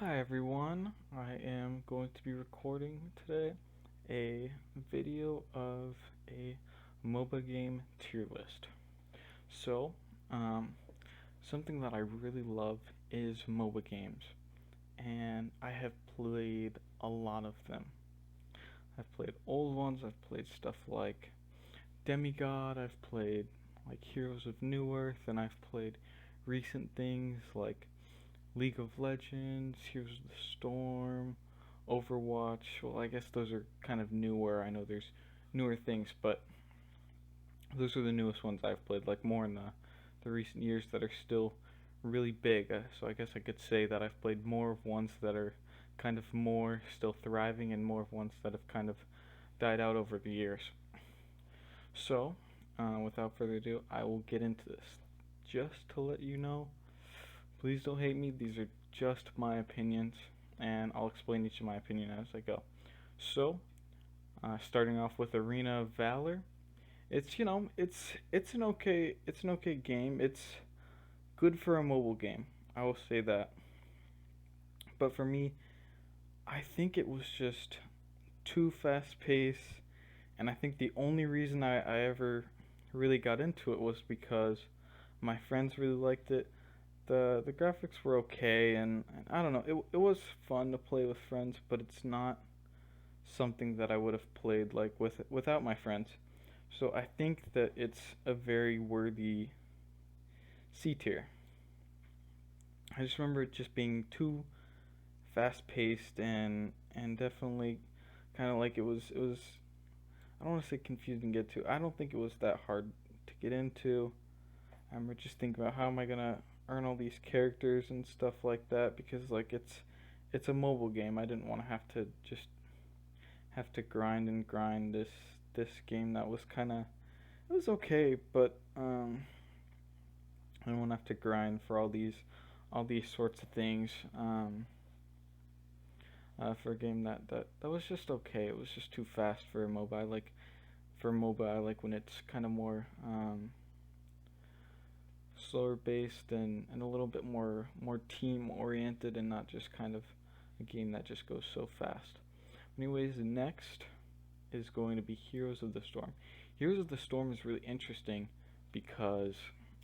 Hi everyone, I am going to be recording today a video of a MOBA game tier list. So, um, something that I really love is MOBA games, and I have played a lot of them. I've played old ones, I've played stuff like Demigod, I've played like Heroes of Newerth, and I've played recent things like League of Legends, Heroes of the Storm, Overwatch. Well, I guess those are kind of newer. I know there's newer things, but those are the newest ones I've played, like more in the recent years that are still really big. So I guess I could say that I've played more of ones that are kind of more still thriving and more of ones that have kind of died out over the years. So, without further ado, I will get into this. Just to let you know, please don't hate me, these are just my opinions, and I'll explain each of my opinion as I go. So, starting off with Arena of Valor, it's an okay game. It's good for a mobile game. I will say that. But for me, I think it was just too fast paced, and I think the only reason I ever really got into it was because my friends really liked it. The graphics were okay, and I don't know. It was fun to play with friends, but it's not something that I would have played like without my friends. So I think that it's a very worthy C tier. I just remember it just being too fast paced and definitely kind of like it was I don't want to say confusing to get to. I don't think it was that hard to get into. I remember just thinking about how am I gonna earn all these characters and stuff like that because like it's a mobile game. I didn't want to have to grind and grind this game that was kind of it was okay, but I don't want to have to grind for all these sorts of things. For a game that was just okay. It was just too fast for a MOBA. I like when it's kind of more slower based and a little bit more team oriented and not just kind of a game that just goes so fast. Anyways, next is going to be Heroes of the Storm. Heroes of the Storm is really interesting because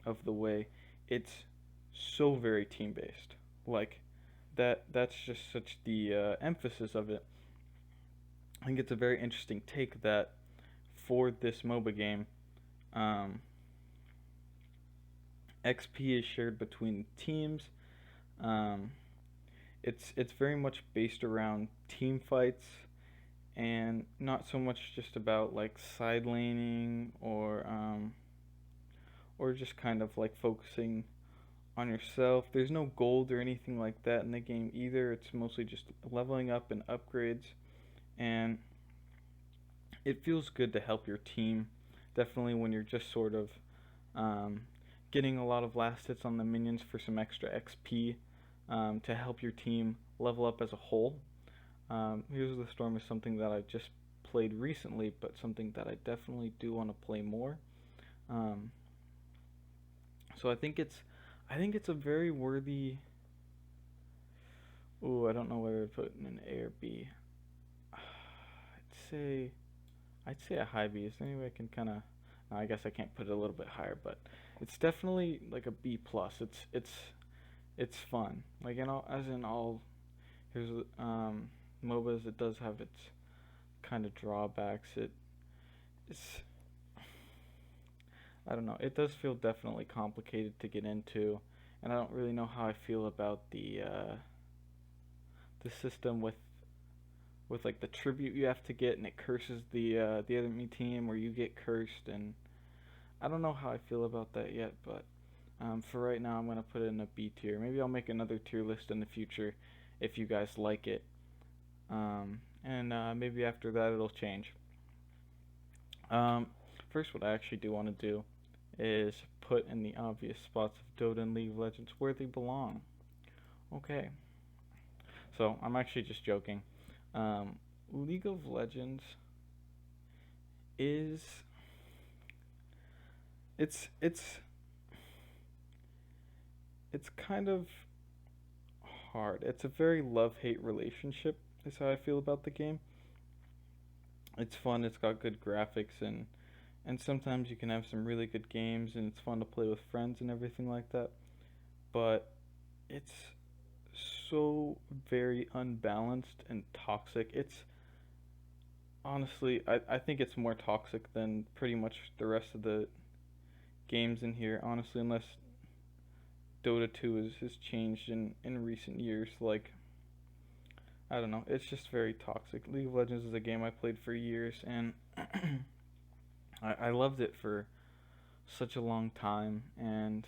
of the way it's so very team based. Like that's just such the emphasis of it. I think it's a very interesting take that for this MOBA game, um, XP is shared between teams. Um, it's very much based around team fights and not so much just about like side laning or just kind of like focusing on yourself. There's no gold or anything like that in the game either. It's mostly just leveling up and upgrades, and it feels good to help your team. Definitely when you're just sort of um, getting a lot of last hits on the minions for some extra XP to help your team level up as a whole. Heroes of the Storm is something that I just played recently, but something that I definitely do want to play more. Um, so I think it's a very worthy. Ooh, I don't know whether to put in an A or B. Say I'd say a high B. Is there any way I can kind of? No, I guess I can't put it a little bit higher, but it's definitely like a B plus. It's fun. Like in all, as in all, here's MOBAs. It does have its kind of drawbacks. It's I don't know. It does feel definitely complicated to get into, and I don't really know how I feel about the system with like the tribute you have to get, and it curses the enemy team, or you get cursed, and I don't know how I feel about that yet. But for right now, I'm gonna put it in a B tier. Maybe I'll make another tier list in the future if you guys like it, and maybe after that it'll change. Um, First, what I actually do want to do is put in the obvious spots of Dota and League of Legends where they belong. Okay, so I'm actually just joking. Um, League of Legends is it's it's kind of hard. It's a very love-hate relationship is how I feel about the game. It's fun, it's got good graphics, and sometimes you can have some really good games and it's fun to play with friends and everything like that. But it's so very unbalanced and toxic. It's honestly, I think it's more toxic than pretty much the rest of the games in here, honestly, unless Dota 2 has changed in recent years. Like, I don't know, it's just very toxic. League of Legends is a game I played for years, and I loved it for such a long time, and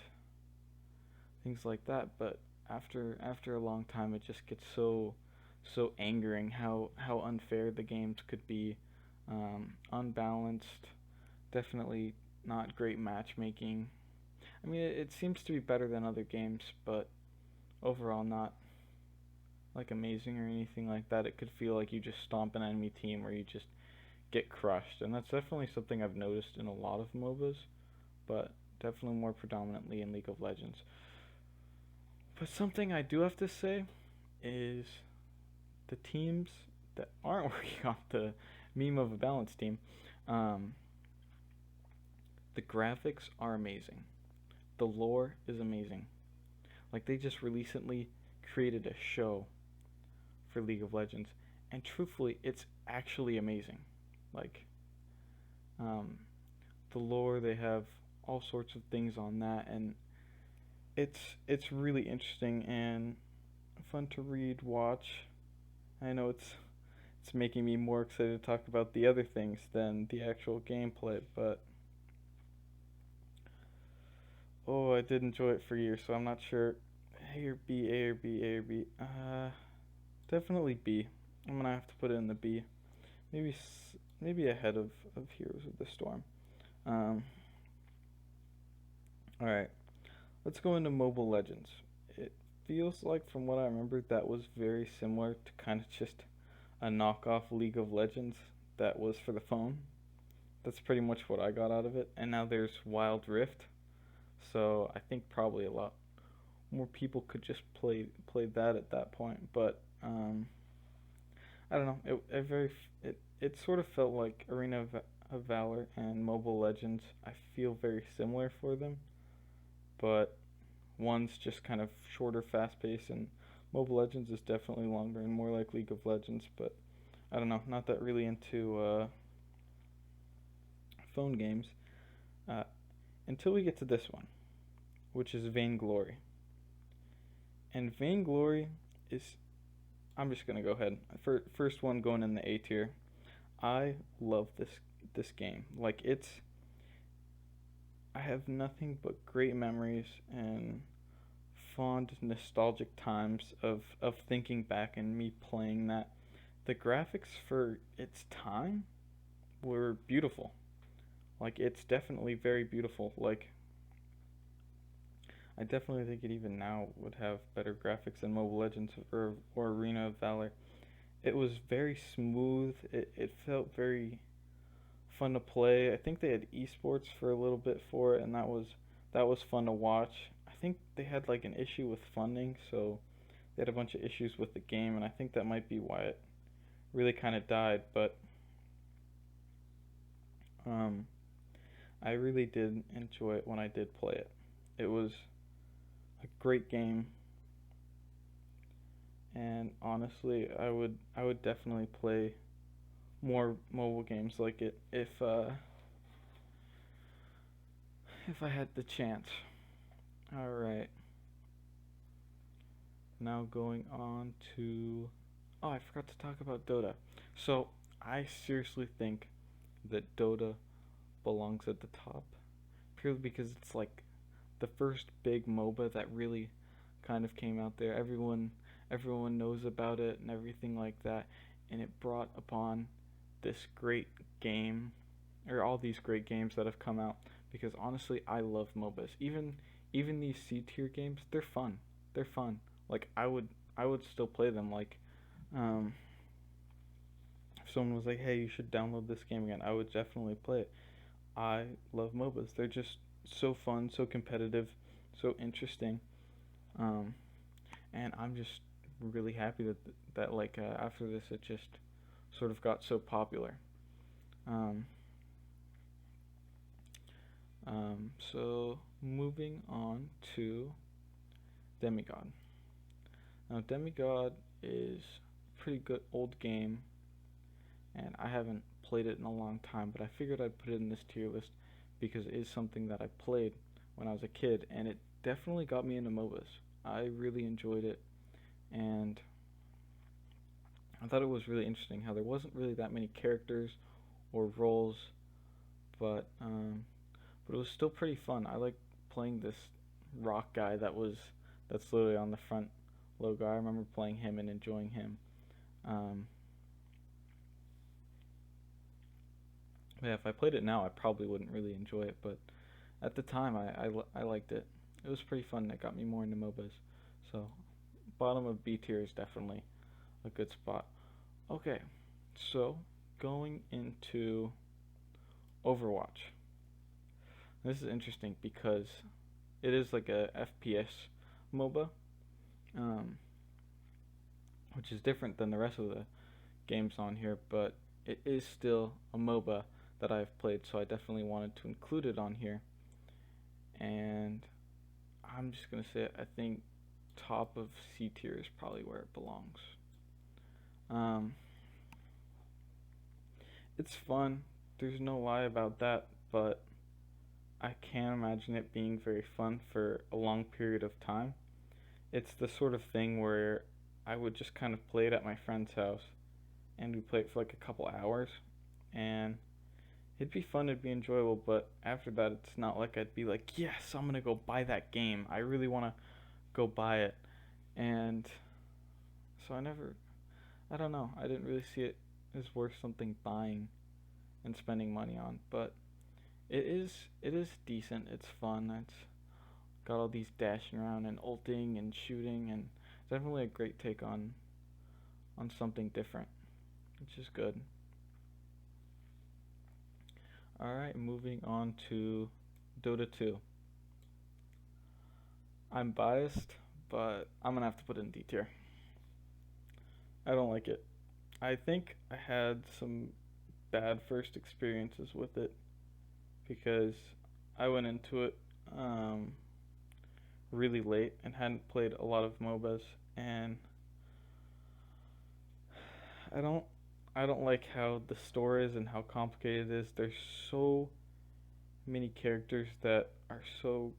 things like that. But after a long time, it just gets so angering how unfair the games could be, unbalanced, definitely not great matchmaking. I mean, it seems to be better than other games, but overall not like amazing or anything like that. It could feel like you just stomp an enemy team or you just get crushed, and that's definitely something I've noticed in a lot of MOBAs, but definitely more predominantly in League of Legends. But something I do have to say is the teams that aren't working on the meme of a balanced team, um, the graphics are amazing. The lore is amazing. Like, they just recently created a show for League of Legends, and truthfully, it's actually amazing. Like, um, the lore, they have all sorts of things on that, and it's really interesting and fun to read, watch. I know it's making me more excited to talk about the other things than the actual gameplay, but oh, I did enjoy it for years, so I'm not sure. A or B, A or B, A or B. Definitely B. I'm gonna have to put it in the B. Maybe maybe ahead of Heroes of the Storm. Um, all right, let's go into Mobile Legends. It feels like, from what I remember, that was very similar to kind of just a knockoff League of Legends that was for the phone. That's pretty much what I got out of it. And now there's Wild Rift, so I think probably a lot more people could just play that at that point. But I don't know. It sort of felt like Arena of Valor and Mobile Legends. I feel very similar for them, but one's just kind of shorter, fast paced, and Mobile Legends is definitely longer and more like League of Legends. But I don't know. Not that really into phone games uh, until we get to this one, which is Vainglory. And Vainglory is, I'm just gonna go ahead. First one going in the A tier. I love this game. Like, I have nothing but great memories and fond nostalgic times of thinking back and me playing that. The graphics for its time were beautiful. Like, it's definitely very beautiful. Like, I definitely think it even now would have better graphics than Mobile Legends or Arena of Valor. It was very smooth. It felt very fun to play. I think they had esports for a little bit for it, and that was fun to watch. I think they had like an issue with funding, so they had a bunch of issues with the game, and I think that might be why it really kind of died. But um, I really did enjoy it when I did play it. It was a great game, and honestly, I would definitely play more mobile games like it if I had the chance. All right. Now going on to, oh, I forgot to talk about Dota. So, I seriously think that Dota belongs at the top purely because it's like the first big MOBA that really kind of came out there. Everyone knows about it and everything like that, and it brought upon this great game, or all these great games that have come out. Because honestly, I love MOBAs. Even these C tier games, they're fun. They're fun. Like, I would still play them. Like, um, if someone was like, "Hey, you should download this game again," I would definitely play it. I love MOBAs. They're just so fun, so competitive, so interesting. Um, and I'm just really happy that like after this it just sort of got so popular. Um, so moving on to Demigod. Now Demigod is a pretty good old game, and I haven't played it in a long time, but I figured I'd put it in this tier list because it is something that I played when I was a kid, and it definitely got me into MOBAs. I really enjoyed it, and I thought it was really interesting how there wasn't really that many characters or roles, but it was still pretty fun. I like playing this rock guy that's literally on the front logo. I remember playing him and enjoying him. Um, yeah, if I played it now, I probably wouldn't really enjoy it, but at the time, I liked it. It was pretty fun. It got me more into MOBAs. So, bottom of B tier is definitely a good spot. Okay, so going into Overwatch. This is interesting because it is like a FPS MOBA, um, which is different than the rest of the games on here, but it is still a MOBA that I've played, so I definitely wanted to include it on here. And I'm just gonna say I think top of C tier is probably where it belongs. Um, it's fun. There's no lie about that, but I can't imagine it being very fun for a long period of time. It's the sort of thing where I would just kind of play it at my friend's house, and we play it for like a couple hours, and it'd be fun, it'd be enjoyable, but after that, it's not like I'd be like, yes, I'm gonna go buy that game. I really wanna go buy it. And so I don't know, I didn't really see it as worth something buying and spending money on, but it is decent, it's fun, it's got all these dashing around and ulting and shooting, and definitely a great take on something different, which is good. Alright, moving on to Dota 2. I'm biased, but I'm gonna have to put it in D tier. I don't like it. I think I had some bad first experiences with it because I went into it really late and hadn't played a lot of MOBAs, and I don't I don't like how the story is and how complicated it is. There's so many characters that are so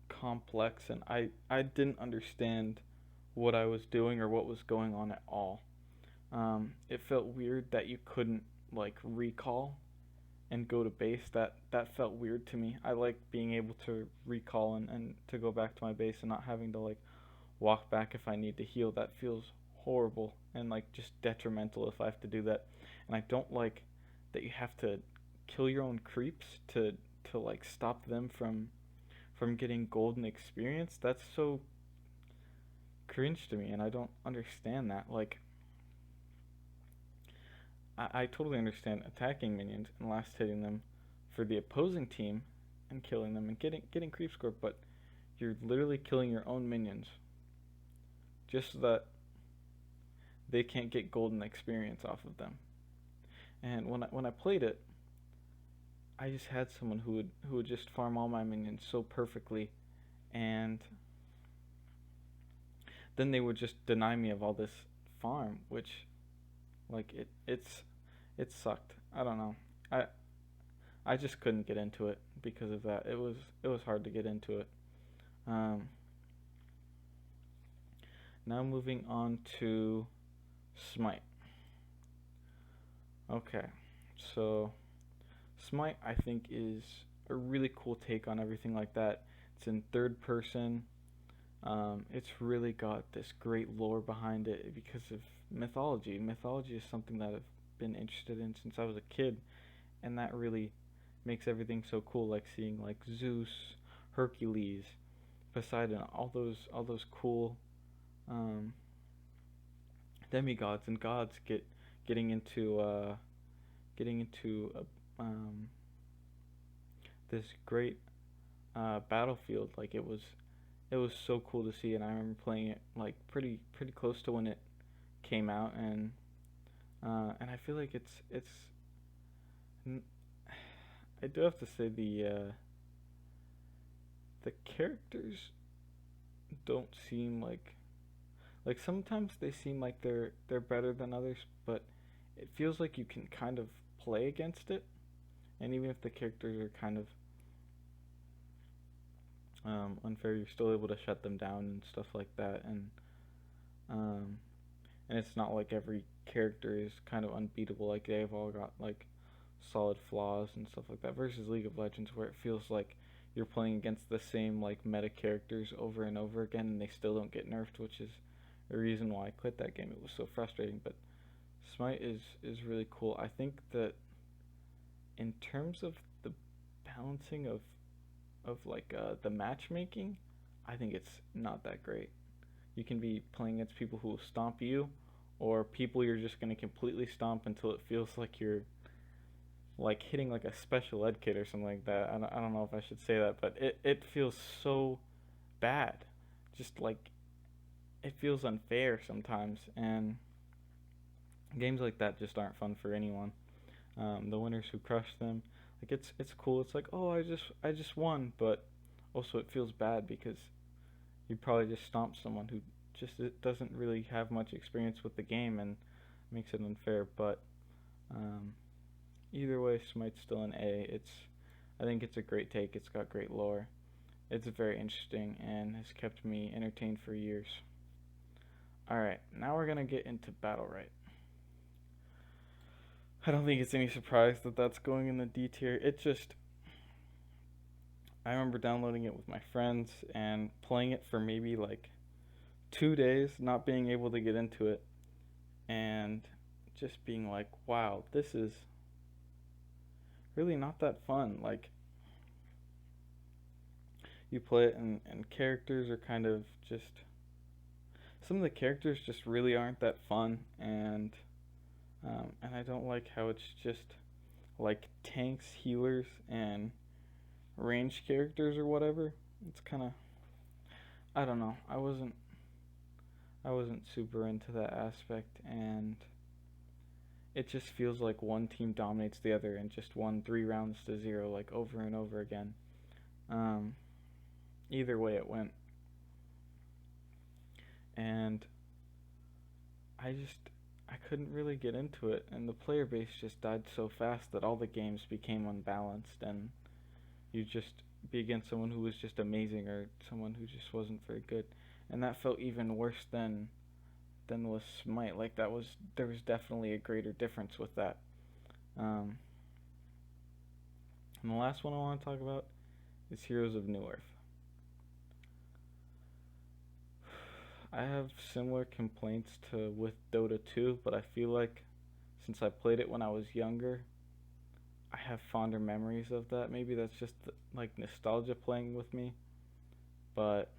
complex, and I didn't understand what I was doing or what was going on at all. It felt weird that you couldn't like recall and go to base. That felt weird to me. I like being able to recall and to go back to my base and not having to like walk back if I need to heal. That feels horrible and like just detrimental if I have to do that. And I don't like that you have to kill your own creeps to like stop them from getting golden experience. That's so cringe to me, and I don't understand that. Like, I totally understand attacking minions and last hitting them for the opposing team and killing them and getting creep score, but you're literally killing your own minions just so that they can't get golden experience off of them. And when I played it, I just had someone who would just farm all my minions so perfectly, and then they would just deny me of all this farm, which like it sucked. I don't know. I just couldn't get into it because of that. It was hard to get into it. Um, Now moving on to Smite. Okay, so Smite I think is a really cool take on everything like that. It's in third person. It's really got this great lore behind it because of mythology. Mythology is something that I've been interested in since I was a kid, and that really makes everything so cool. Like seeing like Zeus, Hercules, Poseidon, all those cool um, demigods and gods getting into this great battlefield. Like it was it was so cool to see, and I remember playing it like pretty close to when it came out, and I feel like it's I do have to say the characters don't seem like sometimes they seem like they're better than others, but it feels like you can kind of play against it, and even if the characters are kind of unfair, you're still able to shut them down and stuff like that, um, and it's not like every character is kind of unbeatable. Like they've all got like solid flaws and stuff like that. Versus League of Legends, where it feels like you're playing against the same like meta characters over and over again, and they still don't get nerfed, which is a reason why I quit that game. It was so frustrating. But Smite is really cool. I think that in terms of the balancing of like the matchmaking, I think it's not that great. You can be playing against people who will stomp you, or people you're just gonna completely stomp until it feels like you're like hitting like a special ed kid or something like that. I don't know if I should say that, but it feels so bad. Just like it feels unfair sometimes, and games like that just aren't fun for anyone. The winners who crush them, like it's cool. It's like, oh, I just won, but also it feels bad because you probably just stomped someone who just it doesn't really have much experience with the game, and makes it unfair. But um, either way, Smite's still an A. I think it's a great take. It's got great lore. It's very interesting and has kept me entertained for years. Alright, now we're gonna get into BattleRite. I don't think it's any surprise that that's going in the D tier. I remember downloading it with my friends and playing it for maybe like 2 days, not being able to get into it, and just being like, wow, this is really not that fun. Like, you play it, and characters are kind of just. Some of the characters just really aren't that fun, and I don't like how it's just like tanks, healers, and ranged characters or whatever. It's kind of, I don't know. I wasn't super into that aspect, and it just feels like one team dominates the other and just won 3 rounds to 0 like over and over again. Um, Either way it went, and I couldn't really get into it, and the player base just died so fast that all the games became unbalanced, and you just be against someone who was just amazing or someone who just wasn't very good, and that felt even worse than with Smite. Like there was definitely a greater difference with that. Um, and the last one I want to talk about is Heroes of Newerth. I have similar complaints to with Dota 2, but I feel like since I played it when I was younger, I have fonder memories of that. Maybe that's just like nostalgia playing with me, but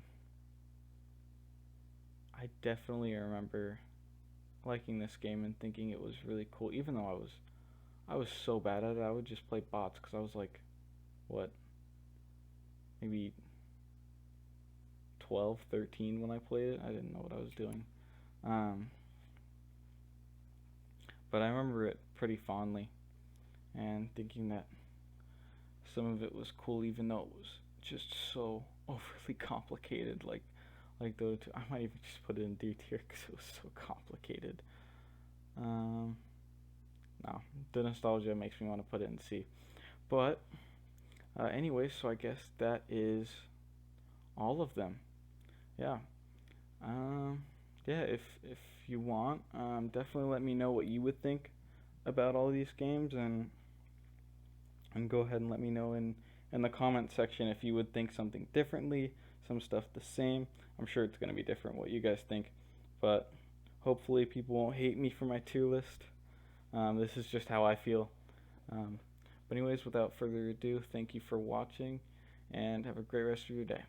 I definitely remember liking this game and thinking it was really cool. Even though I was so bad at it, I would just play bots because I was like, what, maybe 12, 13 when I played it. I didn't know what I was doing. Um, but I remember it pretty fondly and thinking that some of it was cool, even though it was just so overly complicated. Like Dota 2. I might even just put it in D tier because it was so complicated. No, the nostalgia makes me want to put it in C. But anyway, so I guess that is all of them. Yeah. Yeah. If you want, definitely let me know what you would think about all these games, and go ahead and let me know in the comment section if you would think something differently, some stuff the same. I'm sure it's gonna be different what you guys think, but hopefully people won't hate me for my tier list. This is just how I feel. But anyways, without further ado, thank you for watching, and have a great rest of your day.